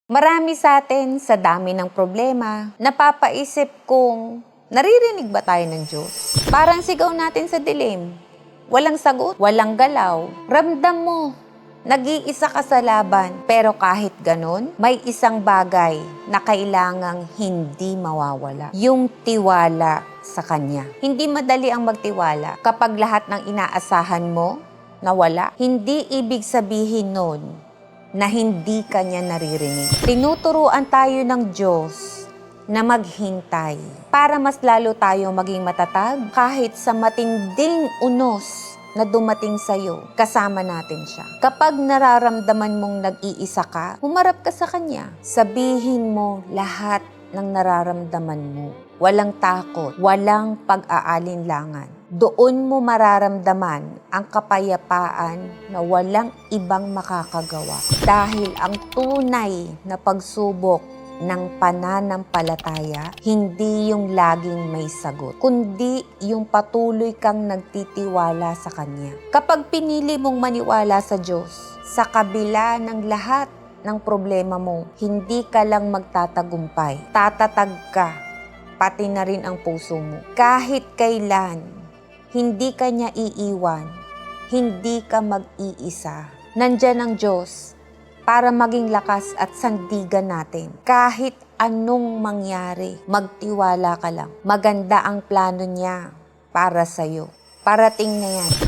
Marami sa atin, sa dami ng problema, napapaisip kung naririnig ba tayo ng Diyos? Parang sigaw natin sa dilim. Walang sagot, walang galaw. Ramdam mo, nag-iisa ka sa laban. Pero kahit ganun, may isang bagay na kailangang hindi mawawala. Yung tiwala sa Kanya. Hindi madali ang magtiwala kapag lahat ng inaasahan mo nawala. Hindi ibig sabihin nun na hindi Kanya naririnig. Tinuturuan tayo ng Diyos na maghintay para mas lalo tayo maging matatag kahit sa matinding unos na dumating sa'yo, kasama natin siya. Kapag nararamdaman mong nag-iisa ka, humarap ka sa Kanya. Sabihin mo lahat ng nararamdaman mo. Walang takot, walang pag-aalinlangan. Doon mo mararamdaman ang kapayapaan na walang ibang makakagawa. Dahil ang tunay na pagsubok ng pananampalataya, hindi yung laging may sagot, kundi yung patuloy kang nagtitiwala sa Kanya. Kapag pinili mong maniwala sa Diyos, sa kabila ng lahat ng problema mo, hindi ka lang magtatagumpay, tatatag ka, pati na rin ang puso mo. Kahit kailan, hindi ka niya iiwan, hindi ka mag-iisa. Nandyan ang Diyos para maging lakas at sandigan natin. Kahit anong mangyari, magtiwala ka lang. Maganda ang plano niya para sa'yo. Parating na yan.